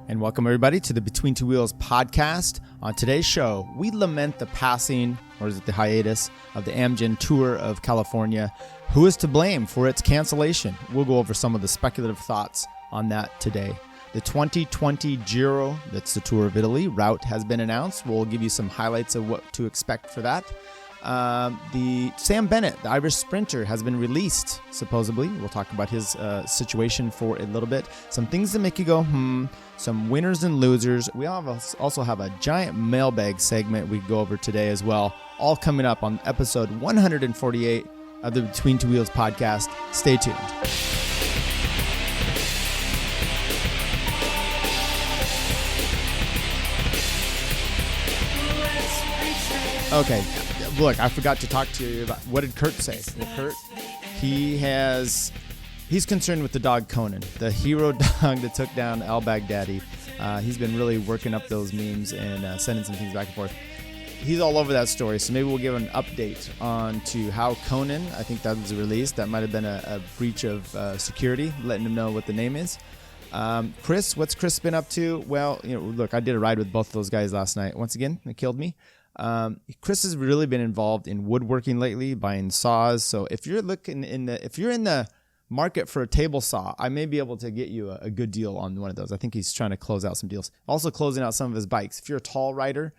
And welcome everybody to the Between Two Wheels podcast. On today's show, we lament the passing, or is it the hiatus, of the Amgen Tour of California. Who is to blame for its cancellation? We'll go over some of the speculative thoughts on that today. The 2020 Giro, that's the Tour of Italy, route has been announced. We'll give you some highlights of what to expect for that. The Sam Bennett, the Irish sprinter, has been released, supposedly. We'll talk about his situation for a little bit. Some things that make you go, some winners and losers. We also have a giant mailbag segment we go over today as well, all coming up on episode 148 of the Between Two Wheels podcast. Stay tuned. Okay, look, I forgot to talk to you about what did Curt say. Well, Curt, he's concerned with the dog Conan, the hero dog that took down al-Baghdadi. He's been really working up those memes and sending some things back and forth. He's all over that story, so maybe we'll give an update on to how Conan, I think that was released. That might have been a breach of security, letting him know what the name is. Chris, what's Chris been up to? Well, look, I did a ride with both of those guys last night. Once again, they killed me. Chris has really been involved in woodworking lately, buying saws. So if you're if you're in the market for a table saw, I may be able to get you a good deal on one of those. I think he's trying to close out some deals. Also closing out some of his bikes. If you're a tall rider,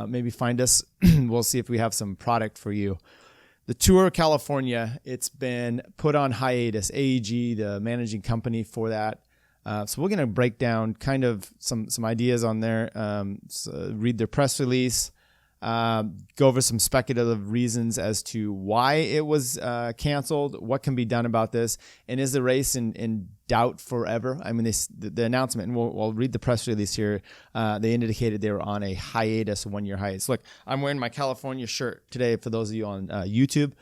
maybe find us. We'll see if we have some product for you. The Tour of California, it's been put on hiatus. AEG, the managing company for that. So we're going to break down kind of some ideas on there, read their press release, go over some speculative reasons as to why it was canceled, what can be done about this, and is the race in doubt forever? I mean, the announcement, and we'll read the press release here. They indicated they were on a hiatus, 1-year hiatus. Look, I'm wearing my California shirt today for those of you on YouTube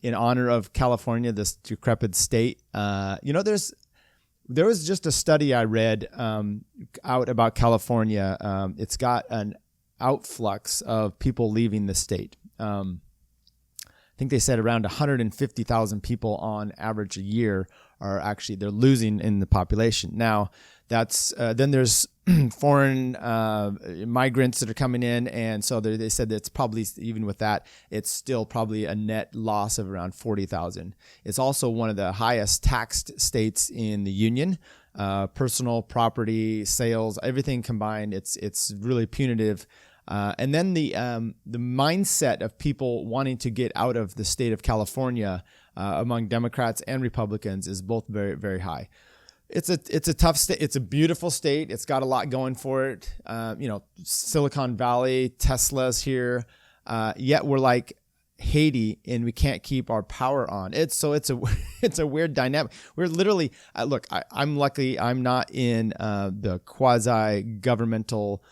in honor of California, this decrepit state. There was just a study I read out about California. It's got an outflux of people leaving the state. I think they said around 150,000 people on average a year they're losing in the population. Now, that's then there's foreign migrants that are coming in, and so they said that it's probably, even with that, it's still probably a net loss of around 40,000. It's also one of the highest taxed states in the union. Personal property, sales, everything combined, it's really punitive. And then the mindset of people wanting to get out of the state of California among Democrats and Republicans is both very, very high. It's a tough state. It's a beautiful state. It's got a lot going for it. Silicon Valley, Tesla's here. Yet we're like Haiti, and we can't keep our power on. It's a weird dynamic. We're literally look. I'm lucky. I'm not in the quasi-governmental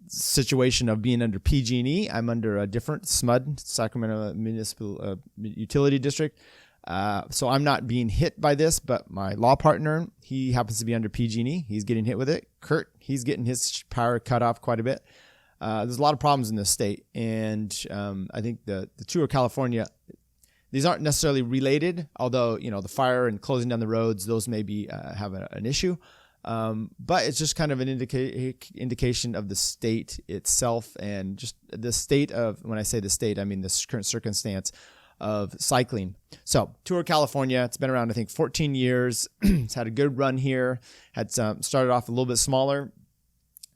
situation of being under PG&E. I'm under a different SMUD, Sacramento Municipal Utility District. So I'm not being hit by this, but my law partner, he happens to be under PG&E. He's getting hit with it. Curt, he's getting his power cut off quite a bit. There's a lot of problems in this state, and I think the Tour of California, these aren't necessarily related, although the fire and closing down the roads, those maybe have an issue. But it's just kind of an indication of the state itself, and just the state of, when I say the state, I mean the current circumstance of cycling. So Tour of California, it's been around, I think, 14 years. It's had a good run here. Started off a little bit smaller.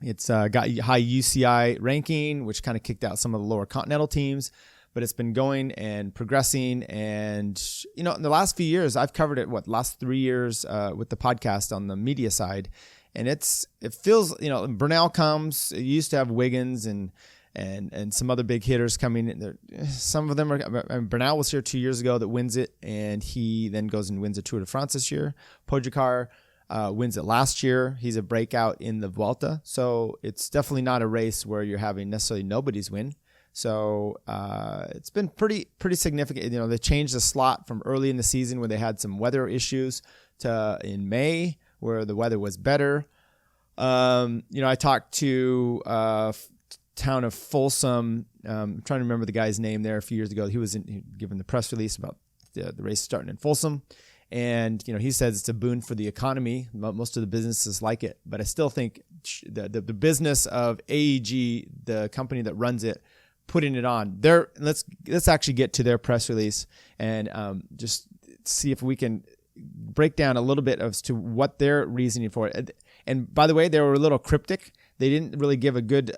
It's got high UCI ranking, which kind of kicked out some of the lower continental teams, but it's been going and progressing. And, in the last few years, I've covered it, last 3 years with the podcast on the media side. And it feels, Bernal comes, it used to have Wiggins and some other big hitters coming in. Some of them Bernal was here 2 years ago that wins it, and he then goes and wins a Tour de France this year. Pogacar wins it last year. He's a breakout in the Vuelta. So it's definitely not a race where you're having necessarily nobody's win. So it's been pretty significant. They changed the slot from early in the season where they had some weather issues to in May where the weather was better. I talked to town of Folsom. I'm trying to remember the guy's name there a few years ago. He was given the press release about the race starting in Folsom. And, he says it's a boon for the economy. Most of the businesses like it. But I still think the business of AEG, the company that runs it, putting it on, let's actually get to their press release and just see if we can break down a little bit as to what their reasoning for it. And by the way, they were a little cryptic. They didn't really give a good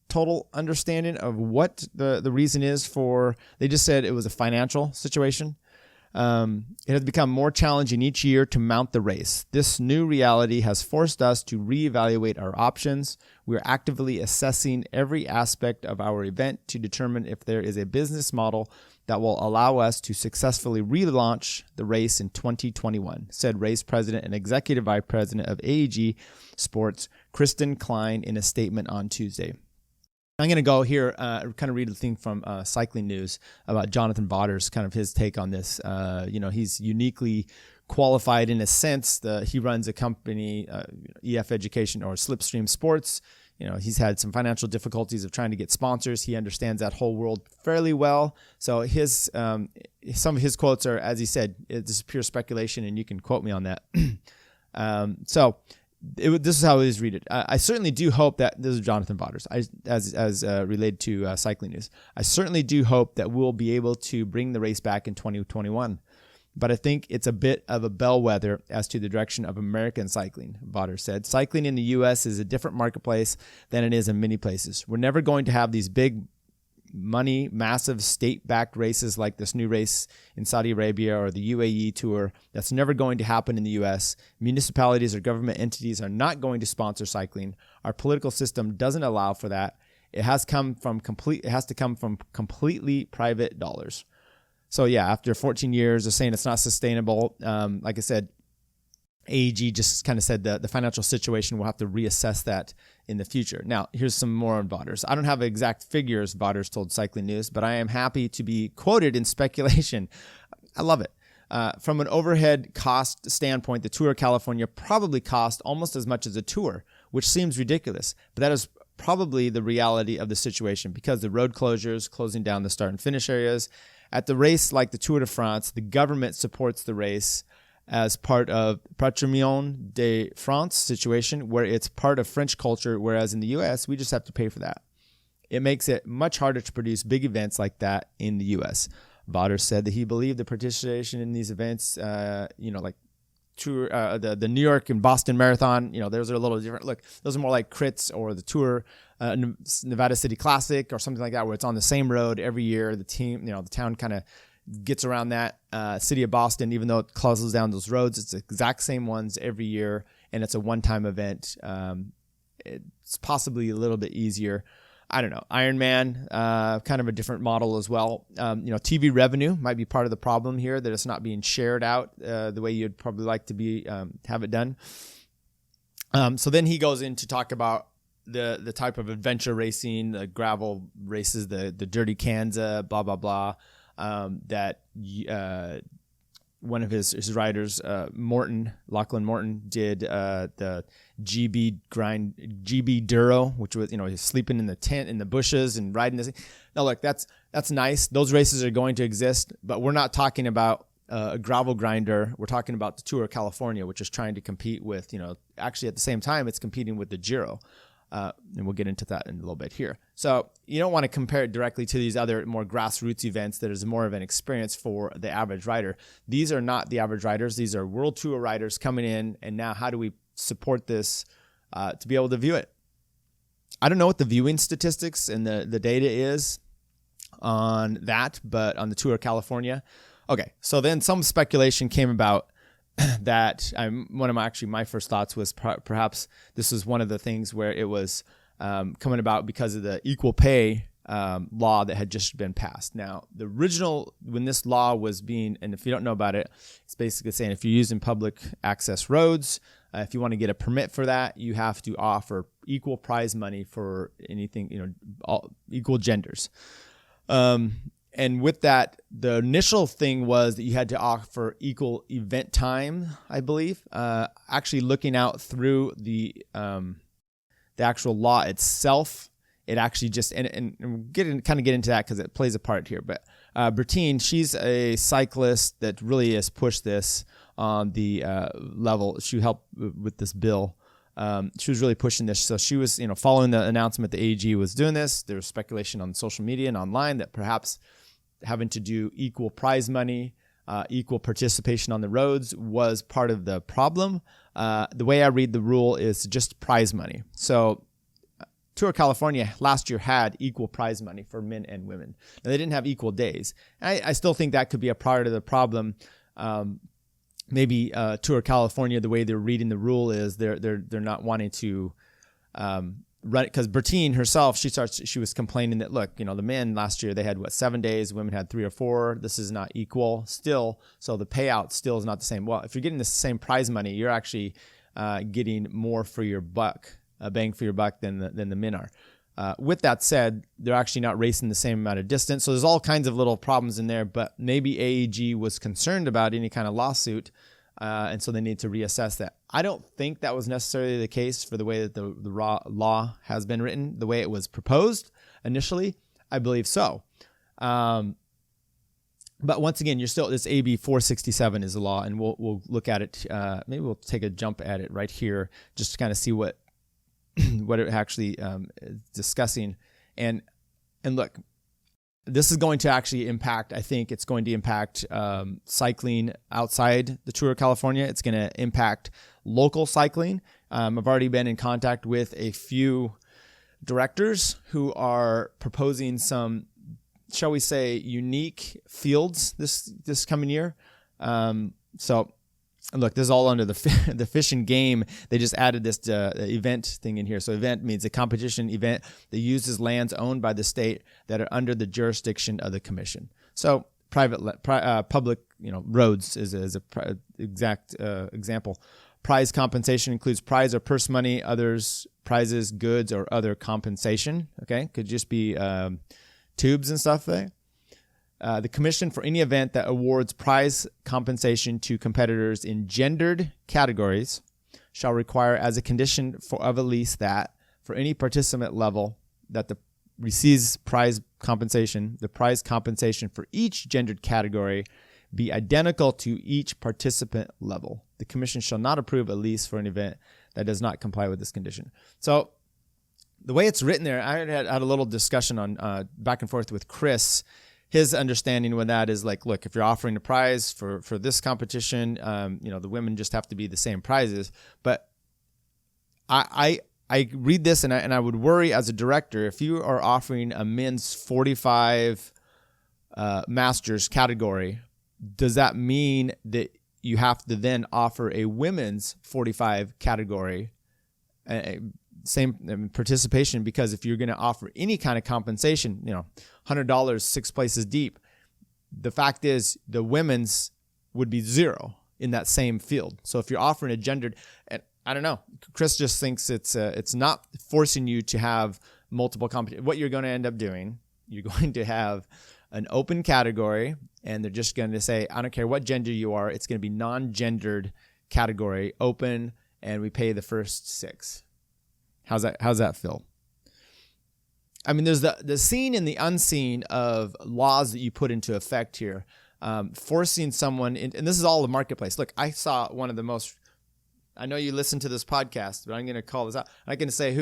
total understanding of what the reason is for. They just said it was a financial situation. It has become more challenging each year to mount the race. This new reality has forced us to reevaluate our options. We are actively assessing every aspect of our event to determine if there is a business model that will allow us to successfully relaunch the race in 2021, said race president and executive vice president of AEG Sports, Kristen Klein, in a statement on Tuesday. I'm going to go here, kind of read the thing from Cycling News about Jonathan Vaughters, kind of his take on this. He's uniquely qualified in a sense. He runs a company, EF Education or Slipstream Sports. He's had some financial difficulties of trying to get sponsors. He understands that whole world fairly well. So some of his quotes are, as he said, this is pure speculation, and you can quote me on that. This is how it is read it. I certainly do hope that this is Jonathan Vaughters, as related to Cycling News. I certainly do hope that we'll be able to bring the race back in 2021. But I think it's a bit of a bellwether as to the direction of American cycling, Vaughters said. Cycling in the U.S. is a different marketplace than it is in many places. We're never going to have these big money, massive state-backed races like this new race in Saudi Arabia or the UAE Tour. That's never going to happen in the U.S. Municipalities or government entities are not going to sponsor cycling. Our political system doesn't allow for that. It has to come from completely private dollars. So yeah, after 14 years of saying it's not sustainable, like I said, AEG just kind of said that the financial situation will have to reassess that in the future. Now, here's some more on Vaughters. I don't have exact figures, Vaughters told Cycling News, but I am happy to be quoted in speculation. I love it. From an overhead cost standpoint, the Tour of California probably cost almost as much as a tour, which seems ridiculous, but that is probably the reality of the situation because the road closures, closing down the start and finish areas. At the race like the Tour de France, the government supports the race as part of Patrimoine de France situation where it's part of French culture, whereas in the U.S., we just have to pay for that. It makes it much harder to produce big events like that in the U.S. Vaughters said that he believed the participation in these events, like Tour, the New York and Boston Marathon, those are a little different. Look, those are more like crits or the Tour, Nevada City Classic or something like that, where it's on the same road every year. The team, the town kind of gets around that. City of Boston, even though it closes down those roads, it's the exact same ones every year, and it's a one-time event. It's possibly a little bit easier. I don't know. Ironman, kind of a different model as well. TV revenue might be part of the problem here, that it's not being shared out the way you'd probably like to have it done. So then he goes in to talk about the type of adventure racing, the gravel races, the Dirty Kanza, blah, blah, blah, that one of his riders, Lachlan Morton, did the GB Duro, which was, he's sleeping in the tent in the bushes and riding this. Now, look, that's nice. Those races are going to exist, but we're not talking about a gravel grinder. We're talking about the Tour of California, which is trying to compete with, actually at the same time, it's competing with the Giro. And we'll get into that in a little bit here. So you don't want to compare it directly to these other more grassroots events that is more of an experience for the average rider. These are not the average riders. These are World Tour riders coming in. And now how do we support this to be able to view it? I don't know what the viewing statistics and the data is on that, but on the Tour of California. Okay, so then some speculation came about that my first thoughts was perhaps this was one of the things where it was coming about because of the equal pay law that had just been passed. Now, the original, when this law was being, and if you don't know about it, it's basically saying if you're using public access roads, if you want to get a permit for that, you have to offer equal prize money for anything, equal genders. And with that, the initial thing was that you had to offer equal event time, I believe. Actually, looking out through the actual law itself, it actually just and we'll get into that because it plays a part here. But Bertine, she's a cyclist that really has pushed this on the level. She helped with this bill. She was really pushing this. So she was, following the announcement the AG was doing this. There was speculation on social media and online that perhaps having to do equal prize money, equal participation on the roads was part of the problem. The way I read the rule is just prize money. So Tour of California last year had equal prize money for men and women. Now, they didn't have equal days. I still think that could be a part of the problem. Maybe Tour of California, the way they're reading the rule is they're not wanting to run it, because Bertine herself, she was complaining that, look, the men last year, they had 7 days, women had 3 or 4. This is not equal still, so the payout still is not the same. Well, if you're getting the same prize money, you're actually getting more for your buck, a bang for your buck than the men are. With that said, they're actually not racing the same amount of distance. So there's all kinds of little problems in there, but maybe AEG was concerned about any kind of lawsuit, and so they need to reassess that. I don't think that was necessarily the case for the way that the law has been written, the way it was proposed initially. I believe so. But once again, this AB 467 is a law, and we'll look at it. Maybe we'll take a jump at it right here just to kind of see what it actually is discussing. And look, this is going to actually impact, I think it's going to impact cycling outside the Tour of California. It's going to impact local cycling. I've already been in contact with a few directors who are proposing some, shall we say, unique fields this coming year. So look, this is all under the Fish and Game. They just added this event thing in here. So event means a competition event that uses lands owned by the state that are under the jurisdiction of the commission. So public, roads is a exact example. Prize compensation includes prize or purse money, others prizes, goods, or other compensation. Okay, could just be tubes and stuff there. The commission for any event that awards prize compensation to competitors in gendered categories shall require as a condition of a lease that for any participant level that receives prize compensation, the prize compensation for each gendered category be identical to each participant level. The commission shall not approve a lease for an event that does not comply with this condition. So the way it's written there, I had a little discussion on back and forth with Chris. His understanding with that is like, look, if you're offering a prize for this competition, the women just have to be the same prizes. But I read this and I would worry as a director, if you are offering a men's 45 masters category, does that mean that you have to then offer a women's 45 category same participation? Because if you're going to offer any kind of compensation, $100 6 places deep, the fact is the women's would be zero in that same field. So if you're offering a gendered, and I don't know, Chris just thinks it's not forcing you to have multiple competition. What you're going to end up doing, you're going to have an open category, and they're just going to say, I don't care what gender you are, it's going to be non-gendered category, open, and we pay the first 6. How's that feel? I mean, there's the seen and the unseen of laws that you put into effect here, forcing someone in, and this is all the marketplace. Look, I saw one of the most, I know you listen to this podcast, but I'm going to call this out. I'm going to say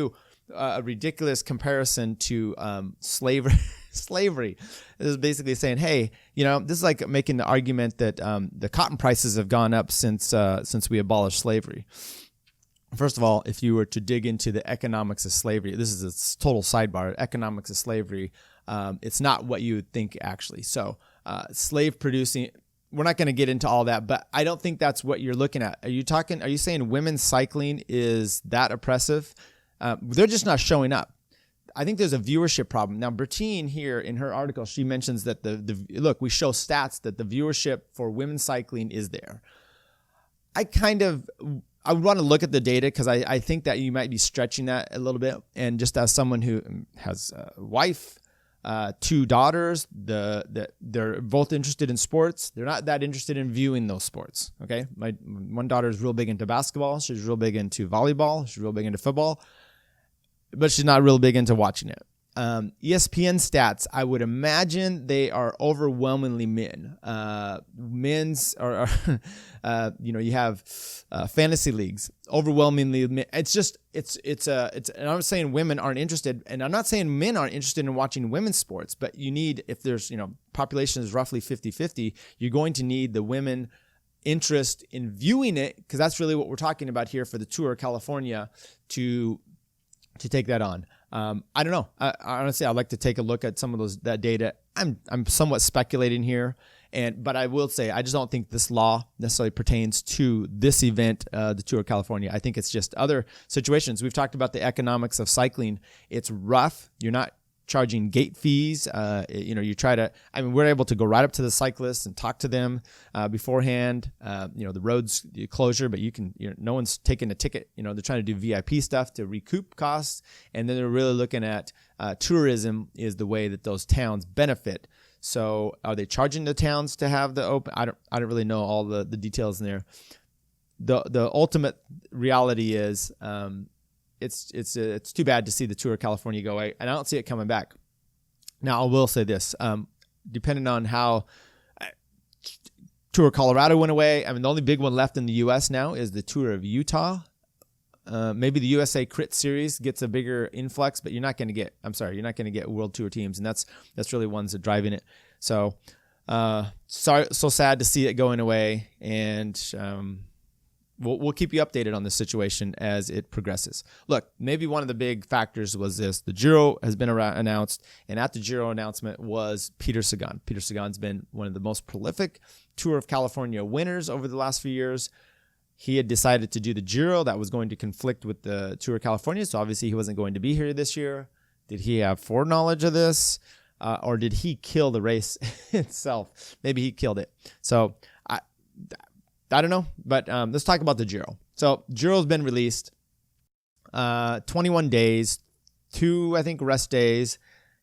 a ridiculous comparison to slavery. Slavery. This is basically saying, hey, this is like making the argument that the cotton prices have gone up since we abolished slavery. First of all, if you were to dig into the economics of slavery, this is a total sidebar, economics of slavery, it's not what you would think actually. So slave producing, we're not going to get into all that, but I don't think that's what you're looking at. Are you saying women's cycling is that oppressive? They're just not showing up. I think there's a viewership problem. Now, Bertine here in her article, she mentions that look, we show stats that the viewership for women's cycling is there. I would want to look at the data because I think that you might be stretching that a little bit. And just as someone who has a wife, 2 daughters, they're both interested in sports. They're not that interested in viewing those sports. Okay, my one daughter is real big into basketball. She's real big into volleyball. She's real big into football, but she's not real big into watching it. ESPN stats, I would imagine they are overwhelmingly men. Men's are you have fantasy leagues, overwhelmingly men. It's and I'm saying women aren't interested, and I'm not saying men aren't interested in watching women's sports, but you need, if there's, population is roughly 50-50, you're going to need the women interest in viewing it, because that's really what we're talking about here for the Tour of California to take that on. I don't know. Honestly, I'd like to take a look at some of that data. I'm somewhat speculating here, but I will say I just don't think this law necessarily pertains to this event, the Tour of California. I think it's just other situations. We've talked about the economics of cycling. It's rough. You're not charging gate fees. You try to, we're able to go right up to the cyclists and talk to them beforehand. The road's closure, but no one's taking a ticket. They're trying to do VIP stuff to recoup costs. And then they're really looking at tourism is the way that those towns benefit. So are they charging the towns to have the open? I don't really know all the details in there. The ultimate reality is, it's too bad to see the Tour of California go away, and I don't see it coming back. Now, I will say this, depending on how Tour of Colorado went away, the only big one left in the U.S. now is the Tour of Utah. Maybe the USA Crit Series gets a bigger influx, but you're not going to get World Tour teams, and that's really ones that driving it. So, so sad to see it going away, and We'll keep you updated on this situation as it progresses. Look, maybe one of the big factors was this. The Giro has been announced, and at the Giro announcement was Peter Sagan. Peter Sagan's been one of the most prolific Tour of California winners over the last few years. He had decided to do the Giro. That was going to conflict with the Tour of California, so obviously he wasn't going to be here this year. Did he have foreknowledge of this, or did he kill the race itself? Maybe he killed it. So I don't know, but let's talk about the Giro. So Giro's been released, 21 days, 2, I think, rest days.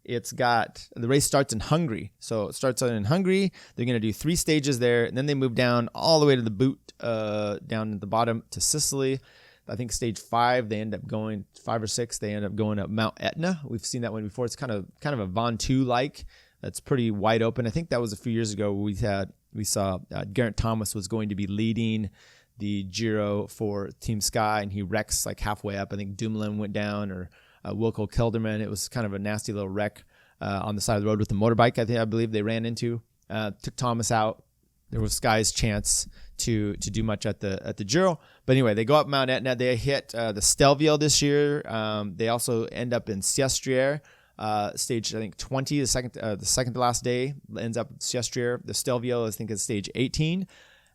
The race starts in Hungary. So it starts out in Hungary. They're going to do 3 stages there, and then they move down all the way to the boot, down at the bottom to Sicily. I think stage 5, they end up going 5 or 6. They end up going up Mount Etna. We've seen that one before. It's kind of a Ventoux like. That's pretty wide open. I think that was a few years ago. We saw Geraint Thomas was going to be leading the Giro for Team Sky, and he wrecks like halfway up. I think Dumoulin went down, or Wilco Kelderman. It was kind of a nasty little wreck on the side of the road with the motorbike. I believe they ran into. Took Thomas out. There was Sky's chance to do much at the Giro. But anyway, they go up Mount Etna. They hit the Stelvio this year. They also end up in Sestriere. Stage, I think, 20, the second to last day, ends up Sestriere. The Stelvio, I think, is stage 18.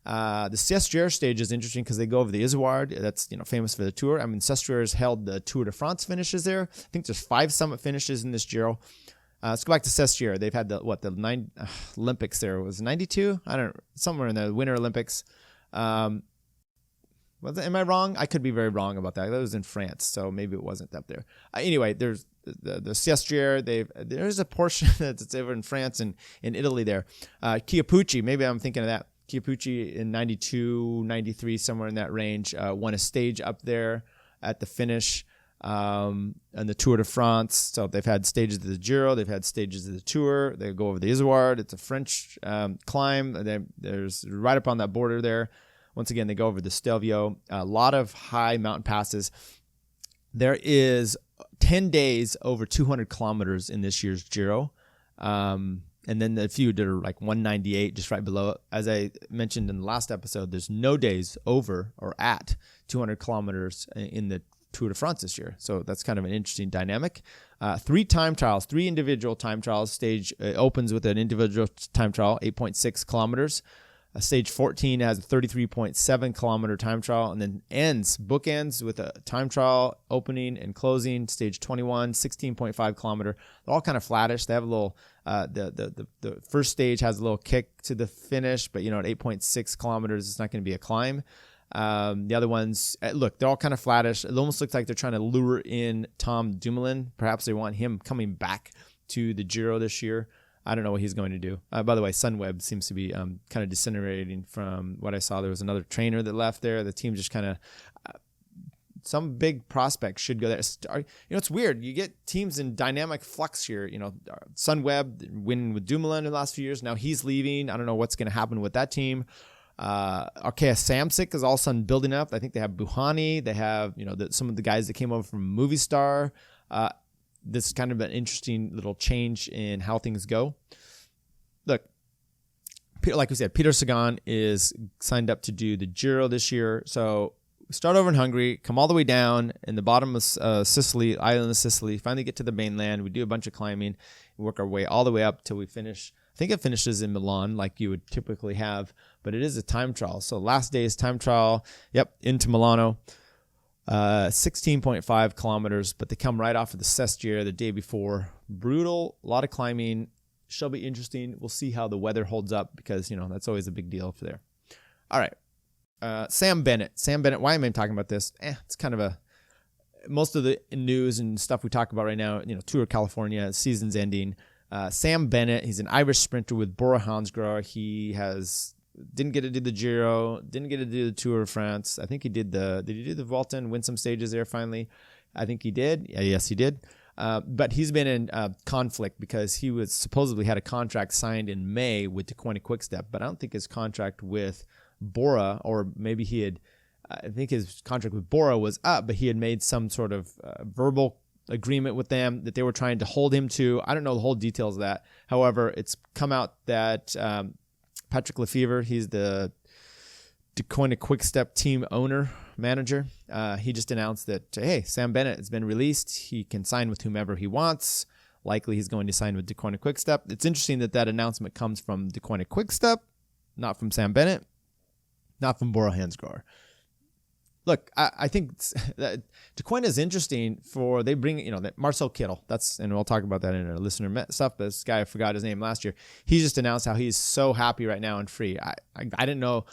The Sestriere stage is interesting because they go over the Izoard. That's famous for the Tour. Sestriere has held the Tour de France finishes there. I think there's 5 summit finishes in this Giro. Let's go back to Sestriere. They've had the Olympics there. Was it 92? Somewhere in the Winter Olympics. Am I wrong? I could be very wrong about that. That was in France, so maybe it wasn't up there. Anyway, there's the Sestriere. There's a portion that's over in France and in Italy there. Chiapucci, maybe I'm thinking of that. Chiapucci in 92, 93, somewhere in that range, won a stage up there at the finish and the Tour de France. So they've had stages of the Giro. They've had stages of the Tour. They go over the Izoard. It's a French climb. There's right up on that border there. Once again, they go over the Stelvio. A lot of high mountain passes. There is 10 days over 200 kilometers in this year's Giro. And then a few that are like 198, just right below it. As I mentioned in the last episode, there's no days over or at 200 kilometers in the Tour de France this year. So that's kind of an interesting dynamic. 3 time trials, 3 individual time trials. Stage opens with an individual time trial, 8.6 kilometers. Stage 14 has a 33.7 kilometer time trial, and then bookends with a time trial opening and closing. Stage 21, 16.5 kilometer. They're all kind of flattish. They have a little, the first stage has a little kick to the finish, but at 8.6 kilometers, it's not going to be a climb. The other ones, look, they're all kind of flattish. It almost looks like they're trying to lure in Tom Dumoulin. Perhaps they want him coming back to the Giro this year. I don't know what he's going to do. By the way, Sunweb seems to be kind of disintegrating from what I saw. There was another trainer that left there. The team just kind of some big prospects should go there. It's weird. You get teams in dynamic flux here. Sunweb winning with Dumoulin in the last few years. Now he's leaving. I don't know what's going to happen with that team. Arkea Samsic is all of a sudden building up. I think they have Buhani. They have, some of the guys that came over from Movistar. This is kind of an interesting little change in how things go. Look, like we said, Peter Sagan is signed up to do the Giro this year. So we start over in Hungary, come all the way down in the bottom of Sicily, island of Sicily, finally get to the mainland. We do a bunch of climbing, work our way all the way up till we finish. I think it finishes in Milan like you would typically have, but it is a time trial. So last day is time trial. Yep, into Milano. 16.5 kilometers, but they come right off of the Sestiere the day before. Brutal, a lot of climbing. Shall be interesting. We'll see how the weather holds up because, that's always a big deal for there. All right. Sam Bennett. Why am I talking about this? It's kind of most of the news and stuff we talk about right now, Tour of California, season's ending. Sam Bennett, he's an Irish sprinter with Bora Hansgrohe. He didn't get to do the Giro, didn't get to do the Tour of France. I think he did did he do the Vuelta and win some stages there finally? I think he did. Yes, he did. But he's been in conflict because he was supposedly had a contract signed in May with Deceuninck Quickstep, but I don't think his contract with Bora, or maybe he had, I think his contract with Bora was up, but he had made some sort of verbal agreement with them that they were trying to hold him to. I don't know the whole details of that. However, it's come out that Patrick Lefevre, he's the Deceuninck Quickstep team manager. He just announced that, hey, Sam Bennett has been released. He can sign with whomever he wants. Likely he's going to sign with Deceuninck Quickstep. It's interesting that announcement comes from Deceuninck Quickstep, not from Sam Bennett, not from Bora Hansgrohe. Look, I think that Deceuninck is interesting they bring, that Marcel Kittel, and we'll talk about that in our listener stuff, but this guy, I forgot his name last year. He just announced how he's so happy right now and free. I didn't know.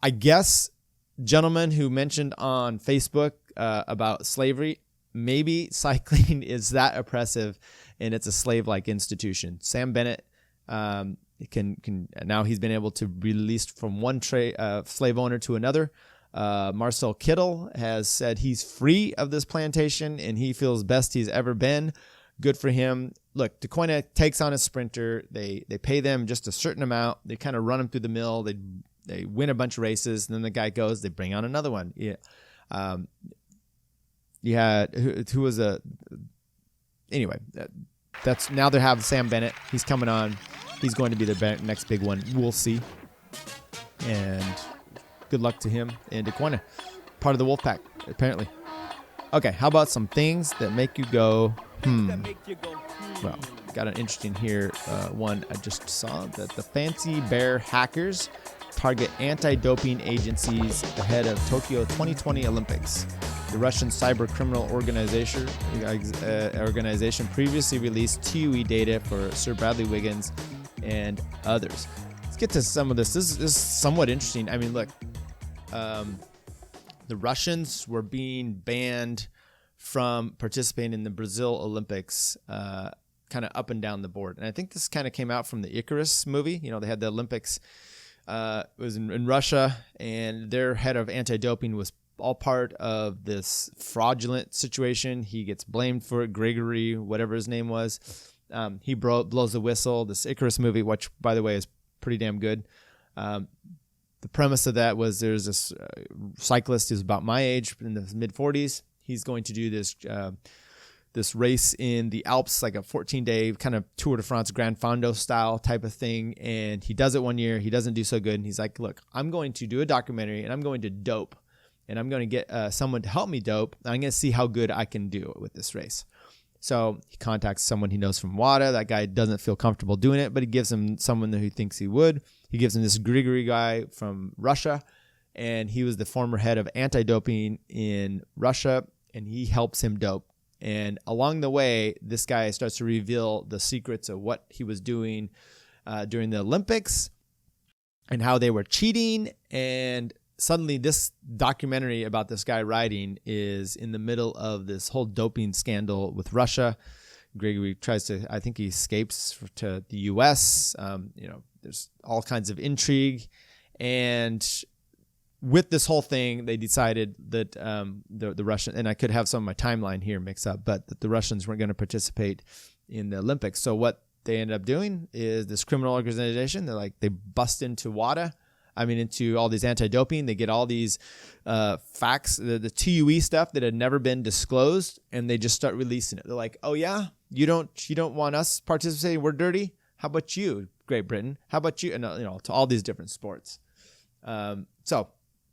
I guess gentleman who mentioned on Facebook about slavery, maybe cycling is that oppressive and it's a slave-like institution. Sam Bennett can now he's been able to be released from one slave owner to another. Marcel Kittel has said he's free of this plantation and he feels best he's ever been. Good for him. Look, Deceuninck takes on a sprinter. They pay them just a certain amount. They kind of run him through the mill. They win a bunch of races, and then the guy goes. They bring on another one. Yeah, you had who was anyway. That's now they have Sam Bennett. He's coming on. He's going to be the next big one. We'll see. And good luck to him and Deceuninck, part of the Wolfpack apparently. Okay, how about some things that make you go Well, got an interesting here one I just saw that the Fancy Bear hackers target anti-doping agencies ahead of Tokyo 2020 Olympics. The Russian cyber criminal organization previously released TUE data for Sir Bradley Wiggins and others. Let's get to some of this. This is somewhat interesting. I mean, look, the Russians were being banned from participating in the Brazil Olympics kind of up and down the board. And I think this kind of came out from the Icarus movie. They had the Olympics. It was in Russia, and their head of anti-doping was all part of this fraudulent situation. He gets blamed for it. Gregory, whatever his name was. He blows the whistle. This Icarus movie, which, by the way, is pretty damn good. The premise of that was there's this cyclist who's about my age, in the mid-40s. He's going to do this race in the Alps, like a 14-day kind of Tour de France Grand Fondo style type of thing. And he does it one year. He doesn't do so good. And he's like, look, I'm going to do a documentary and I'm going to dope. And I'm going to get someone to help me dope. I'm going to see how good I can do with this race. So he contacts someone he knows from WADA. That guy doesn't feel comfortable doing it, but he gives him someone who thinks he would. He gives him this Grigory guy from Russia. And he was the former head of anti-doping in Russia. And he helps him dope. And along the way, this guy starts to reveal the secrets of what he was doing during the Olympics and how they were cheating. And suddenly this documentary about this guy riding is in the middle of this whole doping scandal with Russia. Gregory I think he escapes to the U.S. There's all kinds of intrigue. And with this whole thing, they decided that the Russian, and I could have some of my timeline here mixed up, but that the Russians weren't going to participate in the Olympics. So what they ended up doing is this criminal organization, they bust into WADA, into all these anti-doping. They get all these facts, the TUE stuff that had never been disclosed, and they just start releasing it. They're like, oh yeah, you don't want us participating, we're dirty? How about you, Great Britain? How about you? And to all these different sports. So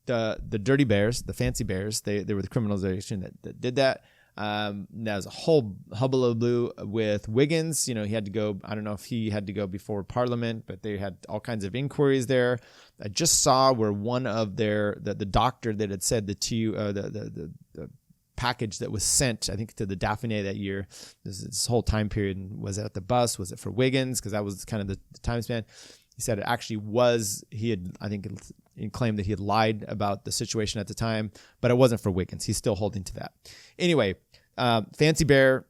the Dirty Bears, the Fancy Bears, they were the criminalization that did that. There's a whole hullabaloo with Wiggins. He had to go. I don't know if he had to go before Parliament, but they had all kinds of inquiries there. I just saw where one of the doctor that had said the package that was sent, I think, to the Dauphiné that year, this whole time period, was it at the bus? Was it for Wiggins? Because that was kind of the time span. He said it actually was. He claimed that he had lied about the situation at the time, but it wasn't for Wiggins. He's still holding to that. Anyway, Fancy Bear,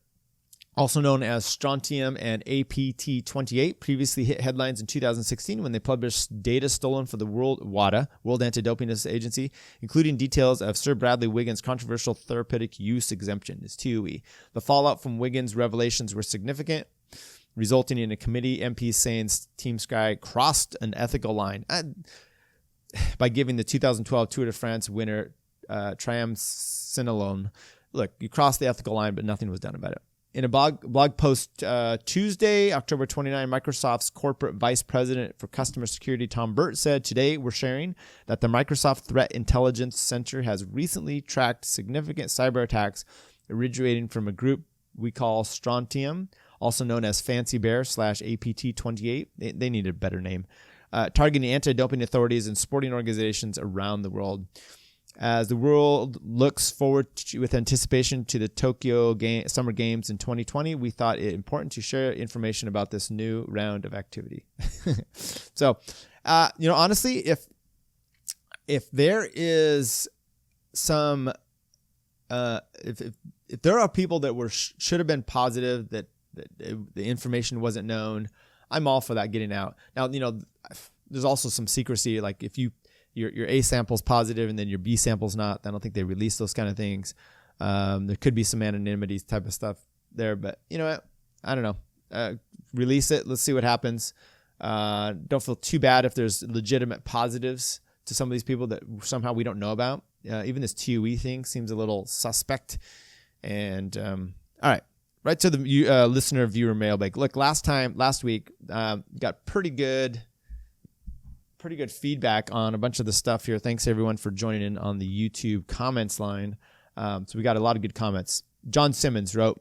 also known as Strontium and APT28, previously hit headlines in 2016 when they published data stolen for the WADA, World Anti-Doping Agency, including details of Sir Bradley Wiggins' controversial therapeutic use exemption, his TUE. The fallout from Wiggins' revelations were significant, resulting in a committee MPs saying Team Sky crossed an ethical line by giving the 2012 Tour de France winner Triamcinolone. Look, you crossed the ethical line, but nothing was done about it. In a blog post Tuesday, October 29, Microsoft's corporate vice president for customer security, Tom Burt, said, "Today we're sharing that the Microsoft Threat Intelligence Center has recently tracked significant cyber attacks originating from a group we call Strontium, also known as Fancy Bear /APT28. They need a better name. Targeting anti-doping authorities and sporting organizations around the world. As the world looks forward with anticipation to the Tokyo Summer Games in 2020, we thought it important to share information about this new round of activity." So, honestly, if there is some, if there are people that should have been positive, that the information wasn't known, I'm all for that getting out. Now, there's also some secrecy, like if your A sample's positive and then your B sample's not, I don't think they release those kind of things. There could be some anonymity type of stuff there, but you know what? I don't know. Release it. Let's see what happens. Don't feel too bad if there's legitimate positives to some of these people that somehow we don't know about. Even this TUE thing seems a little suspect. And all right. Right to the listener viewer mailbag. Look, last week, got pretty good feedback on a bunch of the stuff here. Thanks everyone for joining in on the YouTube comments line. So we got a lot of good comments. John Simmons wrote,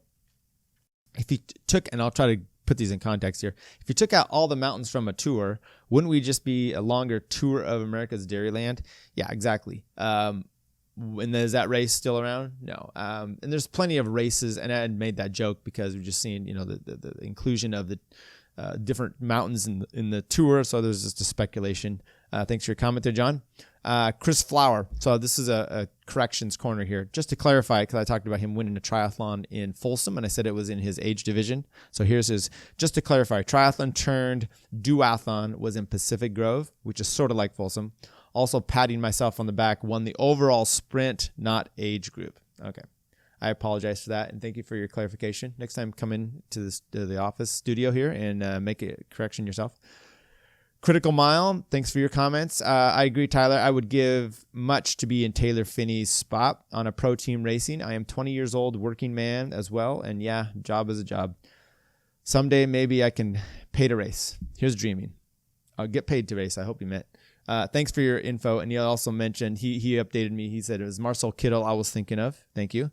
"If you took," and I'll try to put these in context here, "if you took out all the mountains from a tour, wouldn't we just be a longer tour of America's Dairyland?" Yeah, exactly. And is that race still around? No. And there's plenty of races, and I had made that joke because we've just seen, the inclusion of the different mountains in the tour. So there's just a speculation. Thanks for your comment there, John. Chris Flower. So this is a corrections corner here. Just to clarify, because I talked about him winning a triathlon in Folsom, and I said it was in his age division. So here's just to clarify, triathlon turned duathlon was in Pacific Grove, which is sort of like Folsom. Also, patting myself on the back, won the overall sprint, not age group. Okay. I apologize for that, and thank you for your clarification. Next time, come in to the office studio here and make a correction yourself. Critical Mile, thanks for your comments. I agree, Tyler. I would give much to be in Taylor Finney's spot on a pro team racing. I am 20 years old, working man as well, and yeah, job is a job. Someday, maybe I can pay to race. Here's dreaming. I'll get paid to race. I hope you meant. Thanks for your info. And he also mentioned, he updated me. He said it was Marcel Kittel I was thinking of. Thank you.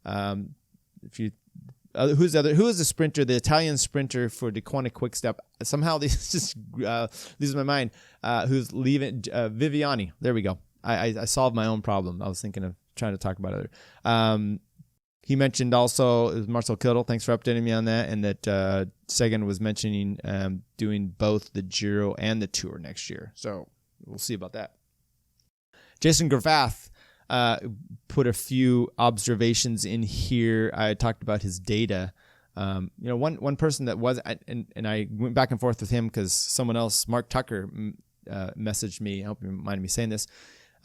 Who is the sprinter, the Italian sprinter for the Quantic Quick Step? Somehow these just leaves my mind. Who's leaving? Viviani. There we go. I solved my own problem. I was thinking of trying to talk about it. He mentioned also, it was Marcel Kittel. Thanks for updating me on that. And that Sagan was mentioning doing both the Giro and the Tour next year. So we'll see about that. Jason Gravath put a few observations in here. I talked about his data. One person that was, and I went back and forth with him because someone else, Mark Tucker, messaged me. I hope you mind me saying this.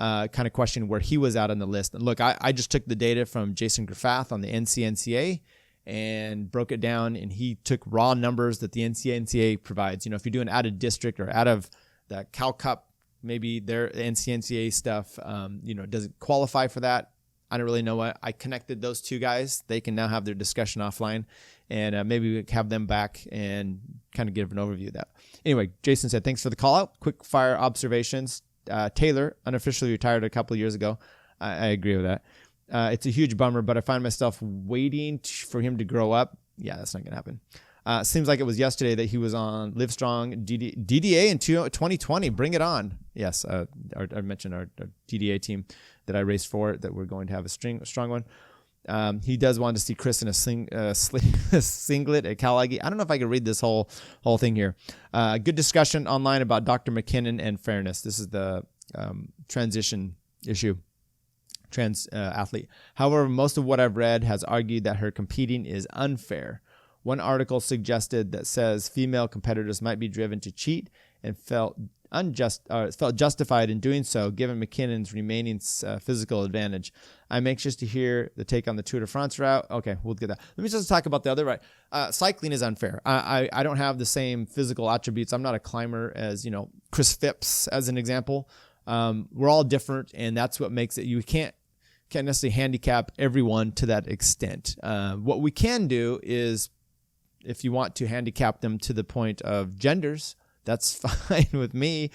kind of questioning where he was at on the list. And look, I just took the data from Jason Graffath on the NCNCA and broke it down, and he took raw numbers that the NCNCA provides. If you're doing out of district or out of the Cal Cup, maybe their NCNCA stuff, does it qualify for that? I don't really know what. I connected those two guys. They can now have their discussion offline, and maybe we have them back and kind of give an overview of that. Anyway, Jason said, thanks for the call out. Quick fire observations. Taylor unofficially retired a couple of years ago. I agree with that. It's a huge bummer, but I find myself waiting for him to grow up. Yeah, that's not going to happen. Seems like it was yesterday that he was on Livestrong DDA in 2020. Bring it on. Yes, I mentioned our DDA team that I raced for, that we're going to have a strong one. He does want to see Chris in a singlet at Cal Aggie. I don't know if I can read this whole thing here. Good discussion online about Dr. McKinnon and fairness. This is the transition issue. Trans athlete. However, most of what I've read has argued that her competing is unfair. One article suggested that says female competitors might be driven to cheat and felt justified in doing so given McKinnon's remaining physical advantage. I'm anxious to hear the take on the Tour de France route. Okay, we'll get that. Let me just talk about the other route. Cycling is unfair. I don't have the same physical attributes. I'm not a climber as Chris Phipps, as an example. We're all different, and that's what makes it. You can't necessarily handicap everyone to that extent. What we can do is, if you want to handicap them to the point of genders, that's fine with me.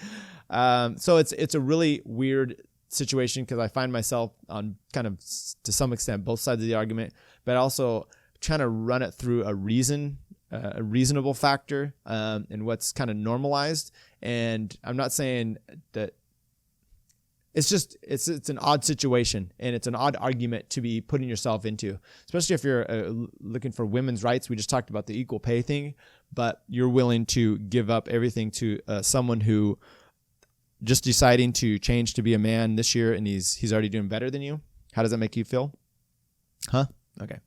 So it's a really weird situation, because I find myself on kind of, to some extent, both sides of the argument, but also trying to run it through a reasonable factor, and what's kind of normalized. And I'm not saying that. It's an odd situation, and it's an odd argument to be putting yourself into, especially if you're looking for women's rights. We just talked about the equal pay thing, but you're willing to give up everything to someone who just deciding to change to be a man this year, and he's already doing better than you. How does that make you feel? Huh? Okay.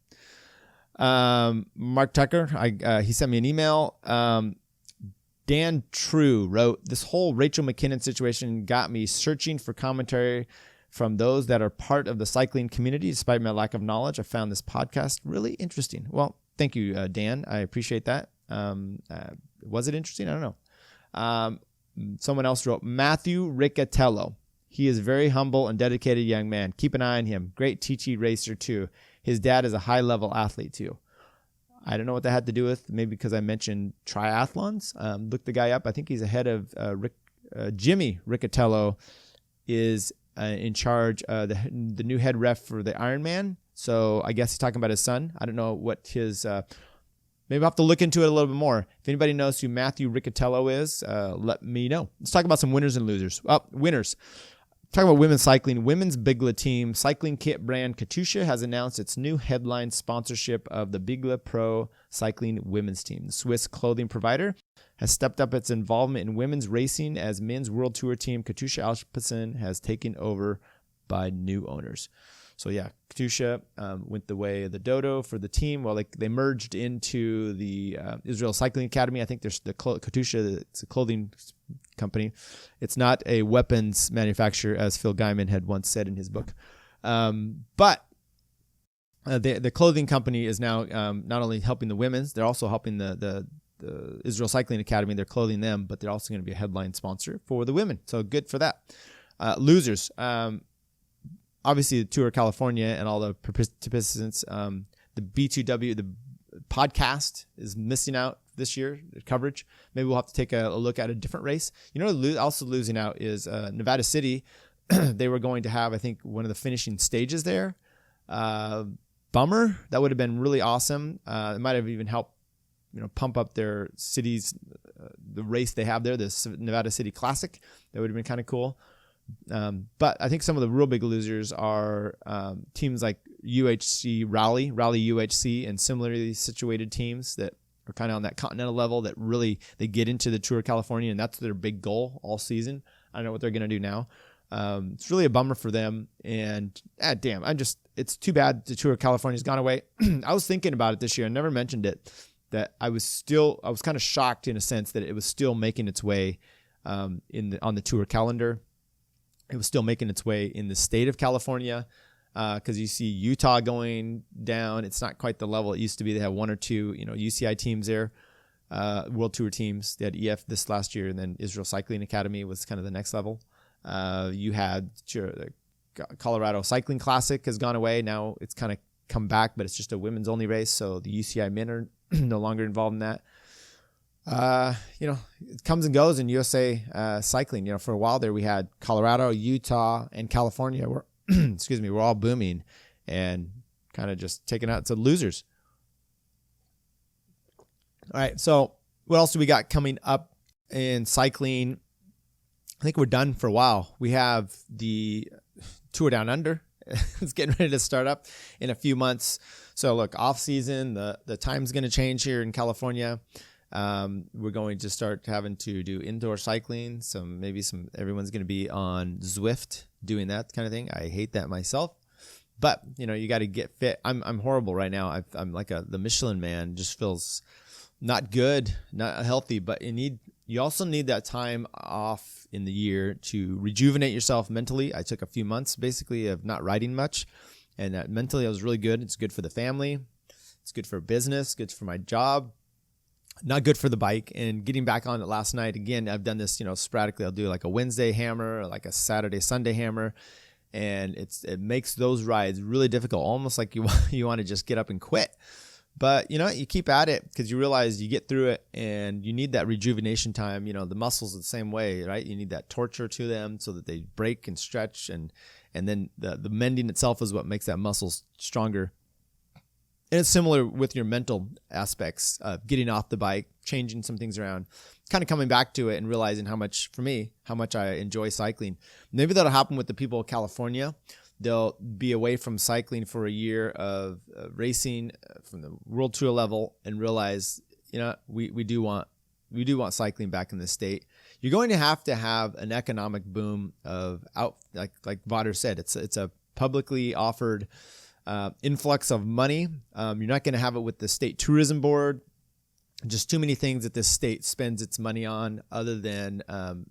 Mark Tucker, he sent me an email. Dan True wrote, this whole Rachel McKinnon situation got me searching for commentary from those that are part of the cycling community. Despite my lack of knowledge, I found this podcast really interesting. Well, thank you, Dan. I appreciate that. Was it interesting? I don't know. Someone else wrote, Matthew Riccatello. He is a very humble and dedicated young man. Keep an eye on him. Great TT racer, too. His dad is a high-level athlete, too. I don't know what that had to do with, maybe because I mentioned triathlons. Look the guy up. I think he's ahead of Jimmy Riccatello is in charge, the new head ref for the Ironman. So I guess he's talking about his son. I don't know what his, maybe I'll have to look into it a little bit more. If anybody knows who Matthew Riccatello is, let me know. Let's talk about some winners and losers. Winners. Talking about women's cycling, women's Bigla team cycling kit brand Katusha has announced its new headline sponsorship of the Bigla Pro Cycling Women's Team. The Swiss clothing provider has stepped up its involvement in women's racing as men's World Tour team Katusha Alpecin has taken over by new owners. So yeah, Katusha went the way of the dodo for the team. Well, they merged into the Israel Cycling Academy. I think there's the Katusha, it's a clothing company. It's not a weapons manufacturer, as Phil Gaiman had once said in his book. But the clothing company is now not only helping the women's, they're also helping the Israel Cycling Academy. They're clothing them, but they're also going to be a headline sponsor for the women. So good for that. Losers. Obviously, the Tour of California and all the participants, the B2W, the podcast is missing out this year, coverage. Maybe we'll have to take a look at a different race. Also losing out is Nevada City. They were going to have, I think, one of the finishing stages there. Bummer. That would have been really awesome. It might have even helped, pump up their cities, the race they have there, this Nevada City Classic. That would have been kind of cool. But I think some of the real big losers are teams like UHC Rally UHC, and similarly situated teams that are kind of on that continental level that really, they get into the Tour of California, and that's their big goal all season. I don't know what they're going to do now. It's really a bummer for them. And it's too bad the Tour of California has gone away. I was thinking about it this year. I never mentioned it, that I was kind of shocked in a sense that it was still making its way on the Tour calendar. it was still making its way in the state of California, because you see Utah going down. It's not quite the level it used to be. They have one or two, UCI teams there, World Tour teams. They had EF this last year, and then Israel Cycling Academy was kind of the next level. You had the Colorado Cycling Classic has gone away. Now it's kind of come back, but it's just a women's only race. So the UCI men are no longer involved in that. It comes and goes in USA cycling. For a while there, we had Colorado, Utah, and California were, we're all booming and kind of just taking out some losers. All right. So what else do we got coming up in cycling? I think we're done for a while. We have the Tour Down Under. It's getting ready to start up in a few months. So look, off season, the time's going to change here in California. We're going to start having to do indoor cycling. Everyone's going to be on Zwift doing that kind of thing. I hate that myself, but you got to get fit. I'm horrible right now. I'm like the Michelin man. Just feels not good, not healthy, but you also need that time off in the year to rejuvenate yourself mentally. I took a few months basically of not riding much, and that mentally I was really good. It's good for the family. It's good for business, good for my job. Not good for the bike. And getting back on it last night, again, I've done this, sporadically. I'll do like a Wednesday hammer or like a Saturday, Sunday hammer. And it makes those rides really difficult, almost like you want to just get up and quit. But you keep at it because you realize you get through it, and you need that rejuvenation time. The muscles are the same way, right? You need that torture to them so that they break and stretch, and then the mending itself is what makes that muscle stronger. And it's similar with your mental aspects of getting off the bike, changing some things around, kind of coming back to it and realizing how much I enjoy cycling. Maybe that'll happen with the people of California. They'll be away from cycling for a year of racing from the World Tour level and realize, we do want cycling back in the state. You're going to have an economic boom of like Vader said, it's a publicly offered influx of money. You're not going to have it with the state tourism board. Just too many things that this state spends its money on other than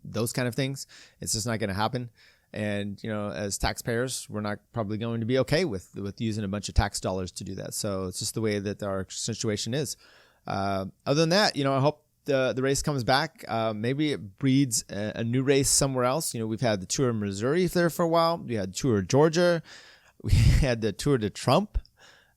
those kind of things. It's just not going to happen. And, as taxpayers, we're not probably going to be okay with using a bunch of tax dollars to do that. So it's just the way that our situation is. Other than that, I hope the race comes back. Maybe it breeds a new race somewhere else. We've had the Tour of Missouri there for a while. We had the Tour of Georgia. We had the Tour de Trump.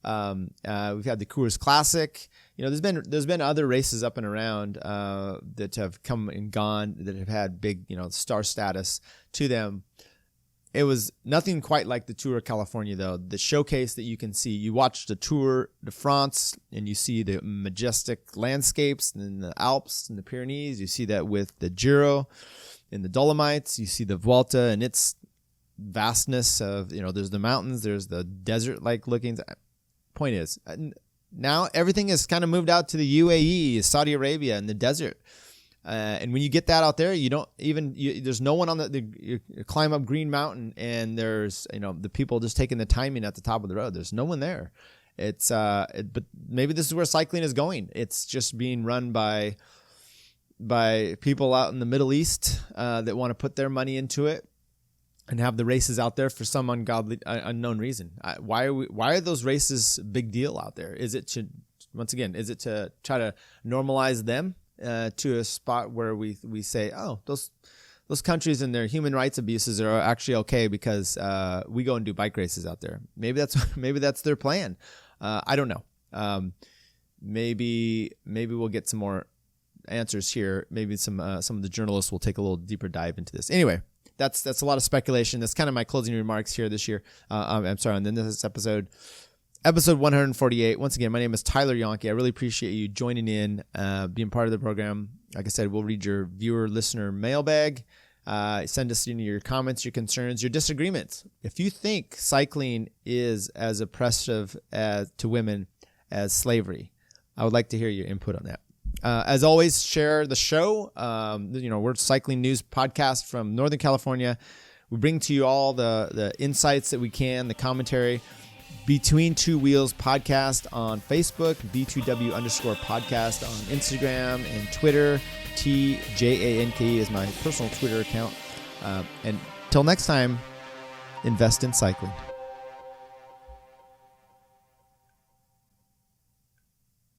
We've had the Coors Classic. There's been other races up and around that have come and gone that have had big, star status to them. It was nothing quite like the Tour of California, though. The showcase that you can see, you watch the Tour de France and you see the majestic landscapes and the Alps and the Pyrenees. You see that with the Giro in the Dolomites. You see the Vuelta and its vastness of, there's the mountains, there's the desert-like looking. Point is, now everything has kind of moved out to the UAE, Saudi Arabia, and the desert. And when you get that out there, there's no one on you climb up Green Mountain, and there's, the people just taking the timing at the top of the road. There's no one there. But maybe this is where cycling is going. It's just being run by people out in the Middle East that want to put their money into it and have the races out there for some ungodly, unknown reason. Why are those races a big deal out there? Is it to try to normalize them to a spot where we say, oh, those countries and their human rights abuses are actually okay because we go and do bike races out there? Maybe that's their plan. I don't know. Maybe we'll get some more answers here. Maybe some of the journalists will take a little deeper dive into this. Anyway. That's a lot of speculation. That's kind of my closing remarks here this year. I'm sorry, on this episode 148. Once again, my name is Tyler Janke. I really appreciate you joining in, being part of the program. Like I said, we'll read your viewer-listener mailbag. Send us your comments, your concerns, your disagreements. If you think cycling is as oppressive to women as slavery, I would like to hear your input on that. As always, share the show. We're a cycling news podcast from Northern California. We bring to you all the insights that we can, the commentary. Between Two Wheels podcast on Facebook, B2W_podcast on Instagram and Twitter. TJANKE is my personal Twitter account. And Till next time, invest in cycling.